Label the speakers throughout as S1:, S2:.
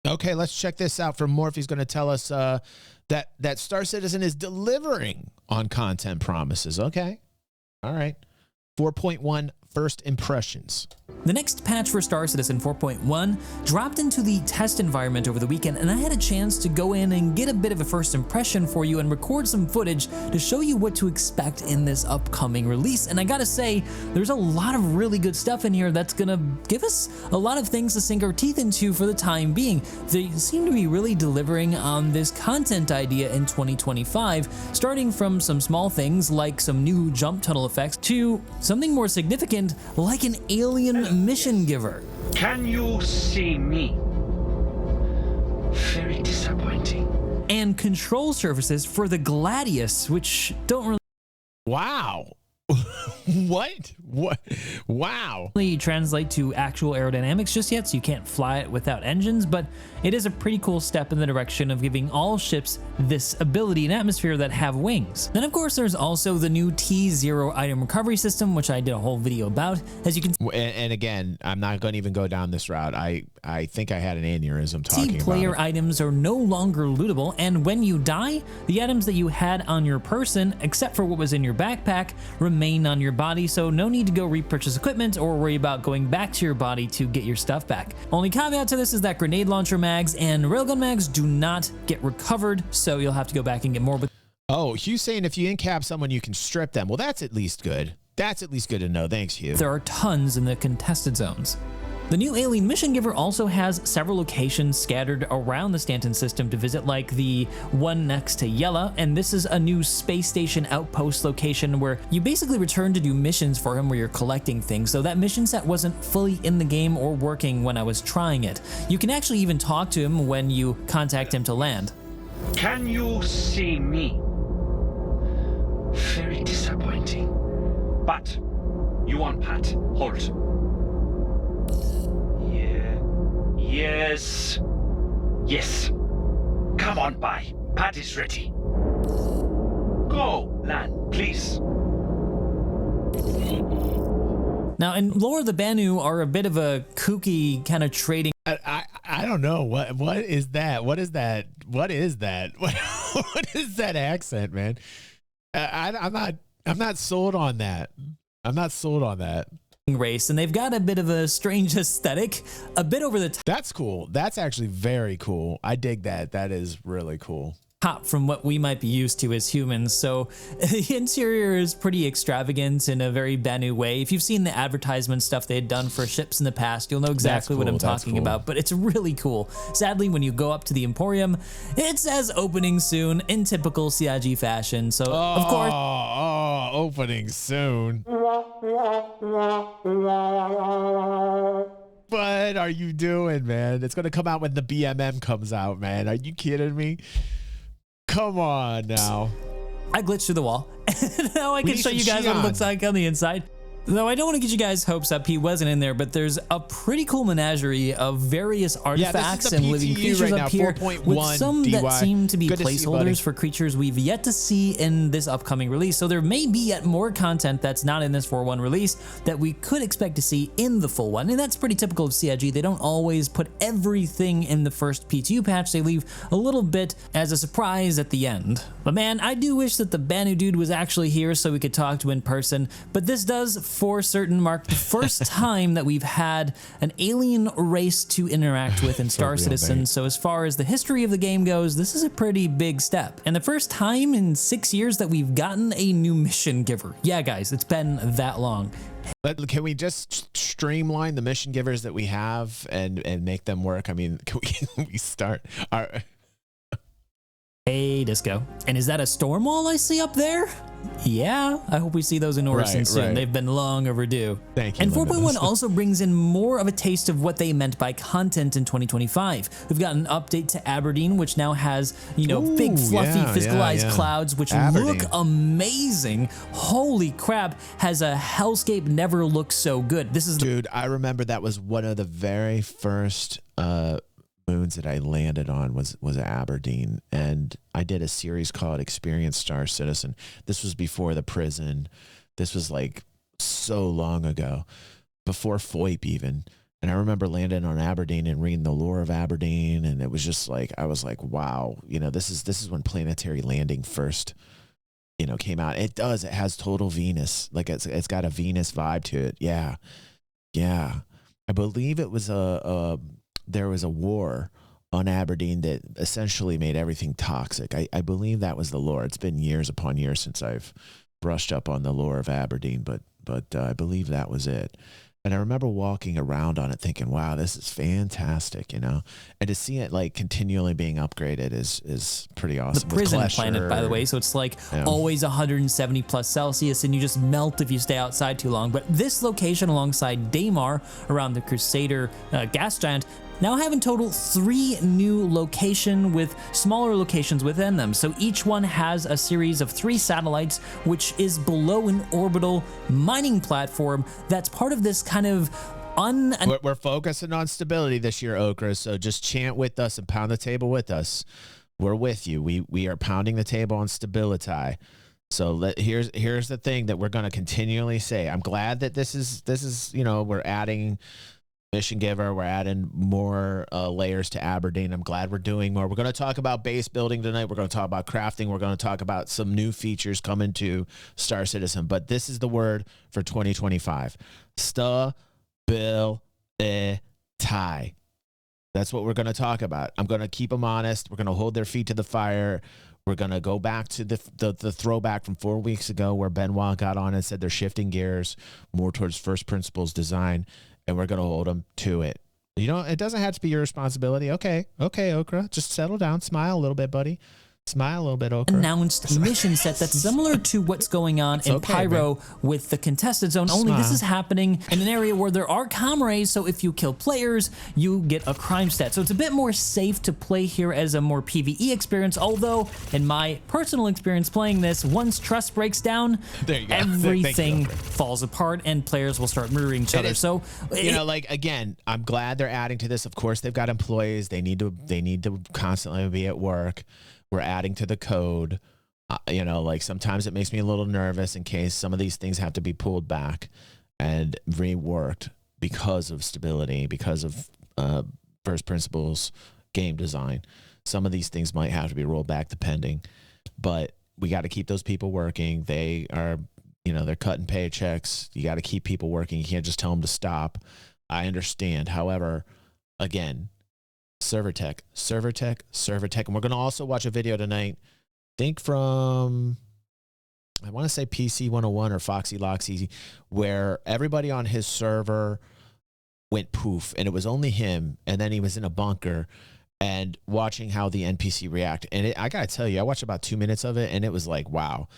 S1: Okay, let's check this out from Morph. He's going to tell us that Star Citizen is delivering on content promises. Okay. All right. 4.1 first impressions.
S2: The next patch for Star Citizen 4.1 dropped into the test environment over the weekend, and I had a chance to go in and get a bit of a first impression for you and record some footage to show you what to expect in this upcoming release. And I gotta say, there's a lot of really good stuff in here that's gonna give us a lot of things to sink our teeth into for the time being. They seem to be really delivering on this content idea in 2025, starting from some small things like some new jump tunnel effects to something more significant like an alien mission giver.
S3: Can you see me? Very disappointing.
S2: And control surfaces for the Gladius, which don't really
S1: Wow. What? Wow.
S2: translate to actual aerodynamics just yet, so you can't fly it without engines, but it is a pretty cool step in the direction of giving all ships this ability and atmosphere that have wings. Then of course there's also the new T0 item recovery system, which I did a whole video about. As you can
S1: And again, I'm not going to even go down this route. I think I had an aneurysm talking about
S2: player
S1: it.
S2: items are no longer lootable, and when you die, the items that you had on your person, except for what was in your backpack, remain on your body, so no need to go repurchase equipment or worry about going back to your body to get your stuff back. Only caveat to this is that grenade launcher mags and railgun mags do not get recovered, so you'll have to go back and get more. But
S1: oh, Hugh's saying if you incap someone, you can strip them. Well, that's at least good. That's at least good to know. Thanks, Hugh.
S2: there are tons in the contested zones. The new alien mission giver also has several locations scattered around the Stanton system to visit, like the one next to Yella, and this is a new space station outpost location where you basically return to do missions for him where you're collecting things, so that mission set wasn't fully in the game or working when I was trying it. You can actually even talk to him when you contact him to land.
S3: Can you see me? Very disappointing. But you want Pat? Hold. Yes. Yes. Come on by. Pat is ready. Go, land, please.
S1: Now,
S2: And Lore of the Banu are a bit of a kooky kind of trading.
S1: I don't know what is that? What is that? What is that? What is that accent, man? I'm not sold on that. I'm not sold on that.
S2: Race, and they've got a bit of a strange aesthetic, a bit over the
S1: That's cool. That's actually very cool. I dig that. That is really cool.
S2: top from what we might be used to as humans. So the interior is pretty extravagant in a very Banu way. If you've seen the advertisement stuff they had done for ships in the past, you'll know exactly what I'm talking about, but it's really cool. Sadly, when you go up to the Emporium, it says opening soon in typical CIG fashion. So of course,
S1: opening soon. What are you doing, man? It's going to come out when the BMM comes out, man. Are you kidding me? Come on now.
S2: I glitched through the wall. Now I can show you guys what it looks like on the inside. Though I don't want to get you guys hopes up, he wasn't in there, but there's a pretty cool menagerie of various artifacts and living creatures up here, with some that seem to be placeholders for creatures we've yet to see in this upcoming release. So there may be yet more content that's not in this 4.1 release that we could expect to see in the full one, and that's pretty typical of CIG. They don't always put everything in the first PTU patch. They leave a little bit as a surprise at the end. But man, I do wish that the Banu dude was actually here so we could talk to in person, but this does for certain mark the first time that we've had an alien race to interact with in Star Citizen. So as far as the history of the game goes, this is a pretty big step. And the first time in 6 years that we've gotten a new mission giver. Yeah, guys, it's been that long.
S1: But can we just streamline the mission givers that we have and make them work? I mean, can we start our...
S2: Hey, Disco. And is that a storm wall I see up there? Yeah, I hope we see those in Orison soon. Right. They've been long overdue.
S1: Thank you.
S2: And 4.1 also brings in more of a taste of what they meant by content in 2025. We've got an update to Aberdeen, which now has, you know, big fluffy physicalized clouds, which look amazing. Holy crap, has a hellscape never looked so good. This is
S1: Dude, I remember that was one of the very first moons that I landed on was Aberdeen, and I did a series called Experience Star Citizen. This was before the prison. This was like so long ago, before FOIP even. And I remember landing on Aberdeen and reading the lore of Aberdeen, and it was just like, I was like, wow, you know, this is when Planetary Landing first, you know, came out. It has total Venus, like it's got a Venus vibe to it. Yeah, yeah. I believe it was there was a war on Aberdeen that essentially made everything toxic. I believe that was the lore. It's been years upon years since I've brushed up on the lore of Aberdeen, but I believe that was it. And I remember walking around on it thinking, wow, this is fantastic, you know? And to see it like continually being upgraded is pretty awesome.
S2: The prison planet, by the way, so it's like always 170 plus Celsius, and you just melt if you stay outside too long. But this location alongside Daymar around the Crusader gas giant now have in total 3 new locations with smaller locations within them. So each one has a series of 3 satellites, which is below an orbital mining platform that's part of this kind of
S1: We're focusing on stability this year, Okra, so just chant with us and pound the table with us. We're with you. We are pounding the table on stability. So here's the thing that we're going to continually say. I'm glad that this is, you know, we're adding Mission Giver, we're adding more layers to Aberdeen. I'm glad we're doing more. We're going to talk about base building tonight. We're going to talk about crafting. We're going to talk about some new features coming to Star Citizen. But this is the word for 2025. Stability. That's what we're going to talk about. I'm going to keep them honest. We're going to hold their feet to the fire. We're going to go back to the throwback from 4 weeks ago where Benoit got on and said they're shifting gears more towards first principles design. And we're going to hold them to it. You know, it doesn't have to be your responsibility. Okay, Okra. Just settle down. Smile a little bit, buddy. Smile a little bit, Okra.
S2: Announced mission set that's similar to what's going on in Pyro with the contested zone. Only this is happening in an area where there are comrades, so if you kill players, you get a crime stat. So it's a bit more safe to play here as a more PvE experience, although in my personal experience playing this, once trust breaks down, everything falls apart and players will start murdering each other. So
S1: you know, like, again, I'm glad they're adding to this. Of course, they've got employees. They need to constantly be at work. We're adding to the code. You know, like sometimes it makes me a little nervous in case some of these things have to be pulled back and reworked because of stability, because of first principles game design. Some of these things might have to be rolled back depending, but we got to keep those people working. They are, you know, they're cutting paychecks. You got to keep people working. You can't just tell them to stop. I understand. However, again, server tech, and we're going to also watch a video tonight, I think from, I want to say PC 101 or Foxy Loxy, where everybody on his server went poof, and it was only him, and then he was in a bunker, and watching how the NPC react. And I got to tell you, I watched about 2 minutes of it, and it was like, wow.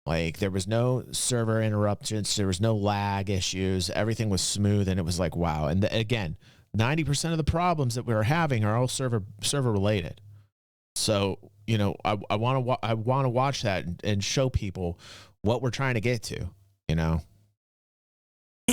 S1: Like, there was no server interruptions, there was no lag issues, everything was smooth, and it was like, wow. And again, 90% of the problems that we were having are all server related. So, you know, I want to watch that and show people what we're trying to get to, you know.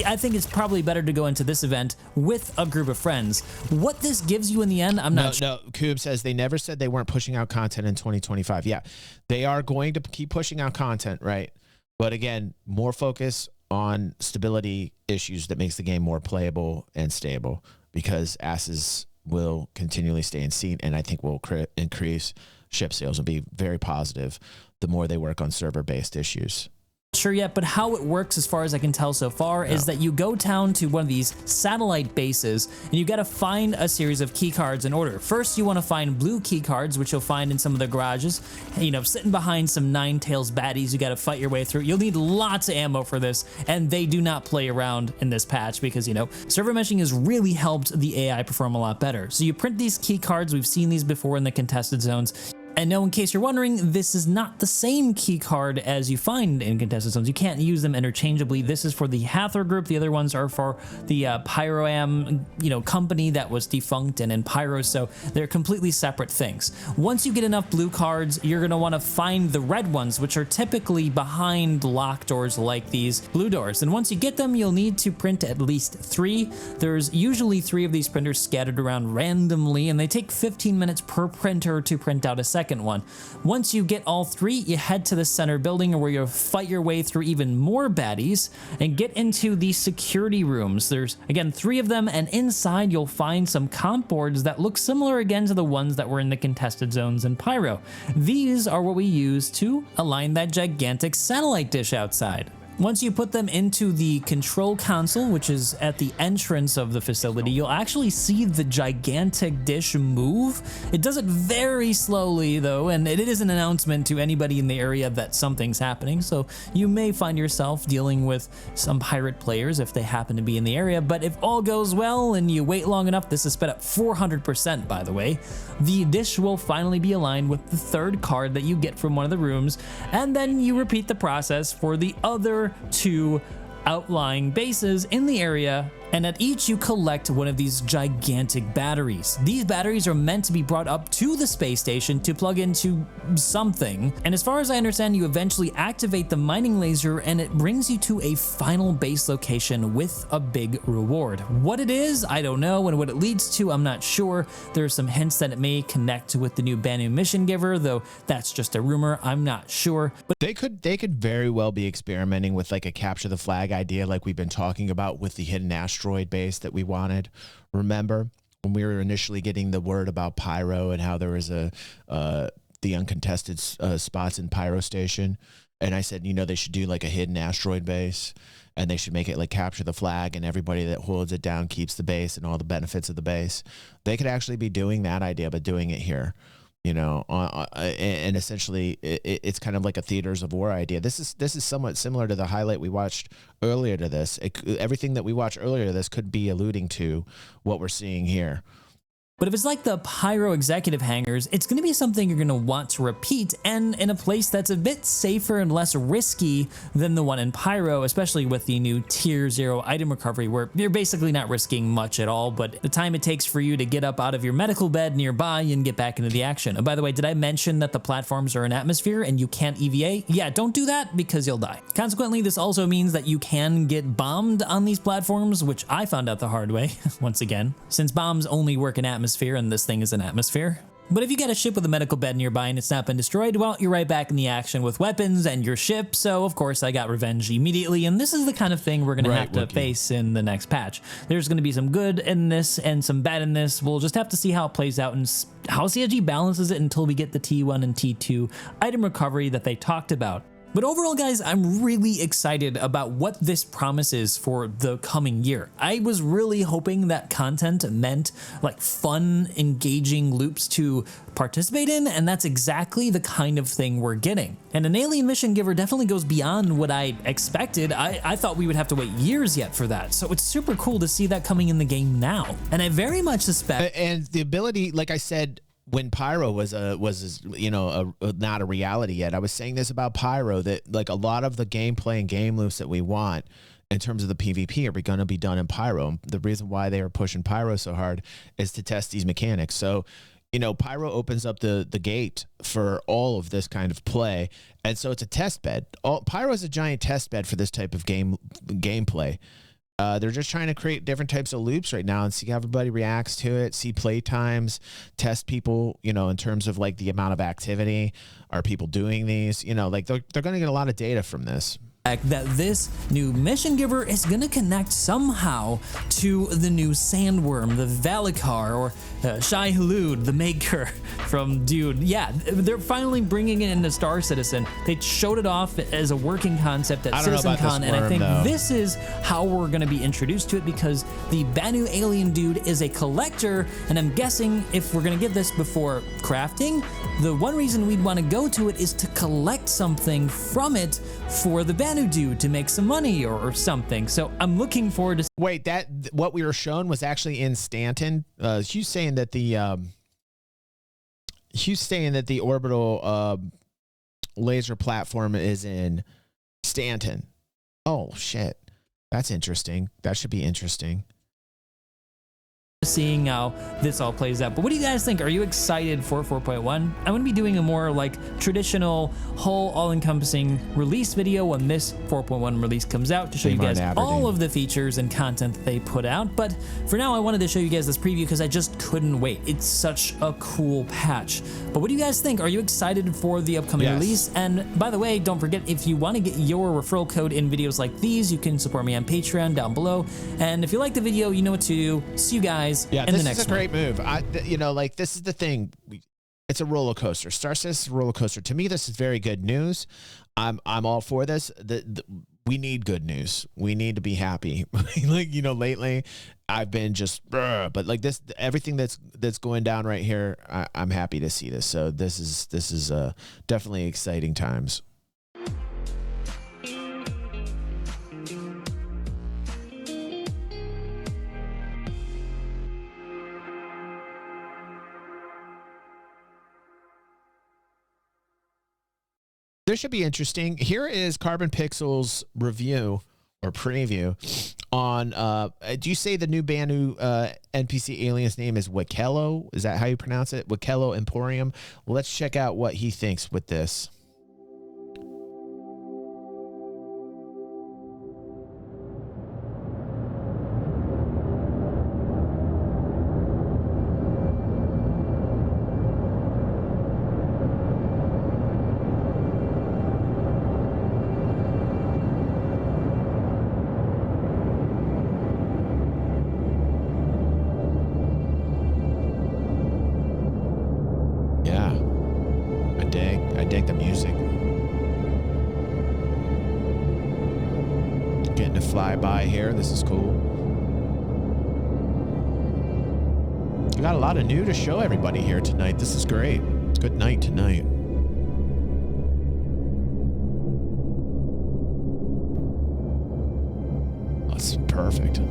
S2: I think it's probably better to go into this event with a group of friends. What this gives you in the end, I'm not sure.
S1: No, Coob says they never said they weren't pushing out content in 2025. Yeah, they are going to keep pushing out content, right? But again, more focus on stability issues that makes the game more playable and stable, because asses will continually stay in seat, and I think will increase ship sales and be very positive the more they work on server-based issues.
S2: Sure yet, but how it works as far as I can tell so far is that you go down to one of these satellite bases and you got to find a series of key cards in order. First, you want to find blue key cards, which you'll find in some of the garages. You know, sitting behind some Nine Tails baddies, you got to fight your way through. You'll need lots of ammo for this, and they do not play around in this patch because, you know, server meshing has really helped the AI perform a lot better. So you print these key cards. We've seen these before in the contested zones. And no, in case you're wondering, this is not the same key card as you find in contested zones. You can't use them interchangeably. This is for the THUR group. The other ones are for the Pyroam, you know, company that was defunct and in Pyro. So they're completely separate things. Once you get enough blue cards, you're going to want to find the red ones, which are typically behind locked doors like these blue doors. And once you get them, you'll need to print at least 3. There's usually 3 of these printers scattered around randomly, and they take 15 minutes per printer to print out a set. second one. Once you get all 3, you head to the center building where you'll fight your way through even more baddies and get into the security rooms. There's, again, 3 of them, and inside you'll find some comp boards that look similar again to the ones that were in the contested zones in Pyro. These are what we use to align that gigantic satellite dish outside. Once you put them into the control console, which is at the entrance of the facility, you'll actually see the gigantic dish move. It does it very slowly though, and it is an announcement to anybody in the area that something's happening, so you may find yourself dealing with some pirate players if they happen to be in the area. But if all goes well and you wait long enough, this is sped up 400% by the way, the dish will finally be aligned with the 3rd card that you get from one of the rooms, and then you repeat the process for the other 2 outlying bases in the area, and at each you collect one of these gigantic batteries. These batteries are meant to be brought up to the space station to plug into something, and as far as I understand, you eventually activate the mining laser and it brings you to a final base location with a big reward. What it is, I don't know, and what it leads to, I'm not sure. There's some hints that it may connect with the new Banu mission giver, though that's just a rumor, I'm not sure. But
S1: they could very well be experimenting with like a capture the flag idea like we've been talking about with the hidden asteroid base that we wanted. Remember when we were initially getting the word about Pyro and how there was the uncontested spots in Pyro Station, and I said, you know, they should do like a hidden asteroid base and they should make it like capture the flag and everybody that holds it down keeps the base and all the benefits of the base. They could actually be doing that idea, but doing it here. You know, and essentially it's kind of like a theaters of war idea. This is somewhat similar to the highlight we watched earlier to this. Everything that we watched earlier to this could be alluding to what we're seeing here.
S2: But if it's like the Pyro executive hangars, it's going to be something you're going to want to repeat, and in a place that's a bit safer and less risky than the one in Pyro, especially with the new Tier 0 item recovery, where you're basically not risking much at all, but the time it takes for you to get up out of your medical bed nearby and get back into the action. And by the way, did I mention that the platforms are in atmosphere and you can't EVA? Yeah, don't do that because you'll die. Consequently, this also means that you can get bombed on these platforms, which I found out the hard way, once again, since bombs only work in atmosphere and this thing is an atmosphere. But if you get a ship with a medical bed nearby and it's not been destroyed, well, you're right back in the action with weapons and your ship, so of course I got revenge immediately, and this is the kind of thing we're gonna have to face in the next patch. There's gonna be some good in this and some bad in this. We'll just have to see how it plays out and how CSG balances it until we get the T1 and T2 item recovery that they talked about. But overall, guys, I'm really excited about what this promises for the coming year. I was really hoping that content meant like fun, engaging loops to participate in, and that's exactly the kind of thing we're getting. And an alien mission giver definitely goes beyond what I expected. I thought we would have to wait years yet for that. So it's super cool to see that coming in the game now. And I very much suspect...
S1: And the ability, like I said, when Pyro was not a reality yet, I was saying this about Pyro, that like a lot of the gameplay and game loops that we want in terms of the PvP are going to be done in Pyro. The reason why they are pushing Pyro so hard is to test these mechanics. So, you know, Pyro opens up the gate for all of this kind of play, and so it's a test bed. Pyro is a giant test bed for this type of gameplay. They're just trying to create different types of loops right now and see how everybody reacts to it, see play times, test people, you know, in terms of like the amount of activity. Are people doing these? You know, like they're going to get a lot of data from this.
S2: That this new mission giver is going to connect somehow to the new sandworm, the Valikar, or Shai Hulud, the maker from Dude. Yeah, they're finally bringing it into Star Citizen. They showed it off as a working concept at CitizenCon, and I think this is how we're going to be introduced to it, because the Banu alien dude is a collector, and I'm guessing if we're going to get this before crafting, the one reason we'd want to go to it is to collect something from it for the Banu dude to make some money or something. So I'm looking forward to...
S1: Wait, what we were shown was actually in Stanton. Hugh's saying that the orbital laser platform is in Stanton. Oh shit, that's interesting. That should be interesting.
S2: seeing how this all plays out. But what do you guys think? Are you excited for 4.1? I'm going to be doing a more like traditional whole all-encompassing release video when this 4.1 release comes out to show you guys all of the features and content that they put out. But for now, I wanted to show you guys this preview because I just couldn't wait. It's such a cool patch. But what do you guys think? Are you excited for the upcoming release? And by the way, don't forget, if you want to get your referral code in videos like these, you can support me on Patreon down below. And if you like the video, you know what to do. See you guys in the next one.
S1: This is a great move. You know, like, this is the thing. It's a roller coaster. Star Citizen is a roller coaster. To me, this is very good news. I'm all for this. We need good news. We need to be happy. Like, you know, lately I've been just, but like this, everything that's going down right here, I'm happy to see this. So this is definitely exciting times. This should be interesting. Here is Carbon Pixel's review or preview on, do you say the new Banu NPC alien's name is Wikelo? Is that how you pronounce it? Wikelo Emporium. Well, let's check out what he thinks with this. I dig the music. Getting to fly by here. This is cool. We got a lot of new to show everybody here tonight. This is great. It's a good night tonight. That's perfect.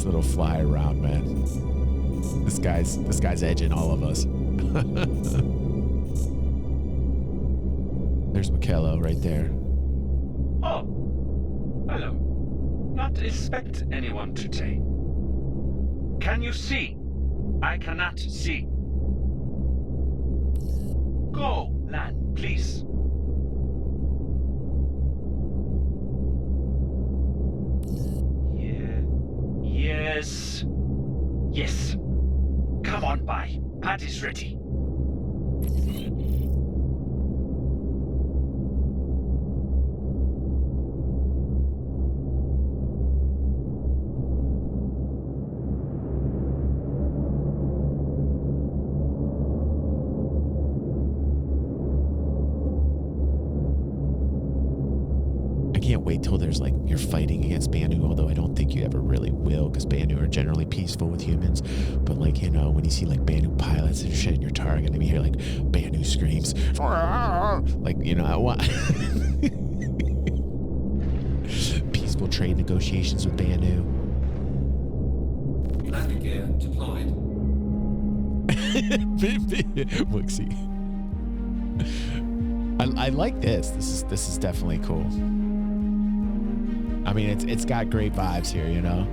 S1: Little fly around, man. This guy's edging all of us. There's Wikelo right there.
S3: Oh, hello. Not expect anyone today. Can you see? I cannot see. Go, land, please. Yes. Yes. Come on by. Party's ready.
S1: I can't wait till there's like you're fighting against Banu, although I don't think you ever really will, because Banu are generally peaceful with humans. But like, you know, when you see like Banu pilots and shit in your target, and you hear like Banu screams, like, you know, I want peaceful trade negotiations with Banu.
S4: Landing gear deployed.
S1: Wixie. I like this. This is definitely cool. I mean, it's got great vibes here, you know.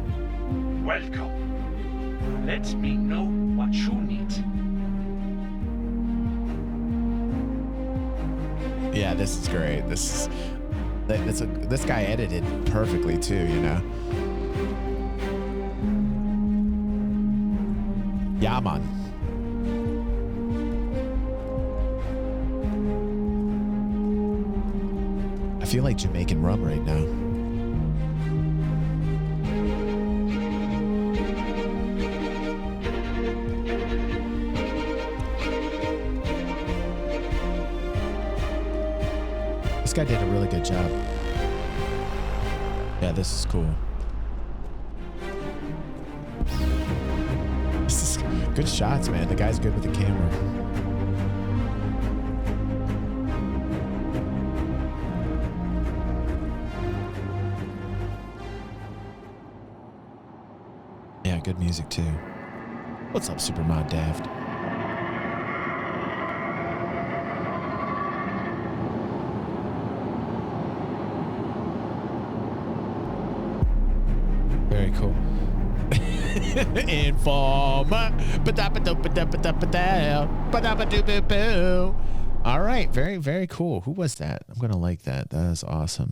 S3: Welcome. Let me know what you need.
S1: Yeah, this is great. This guy edited perfectly too, you know. Yeah, man. I feel like Jamaican rum right now. This guy did a really good job. Yeah, this is cool. This is good shots, man. The guy's good with the camera. Yeah, good music too. What's up, Supermod Daft? Very cool. Informer. All right, very, very cool. Who was that? I'm gonna like that. That is awesome.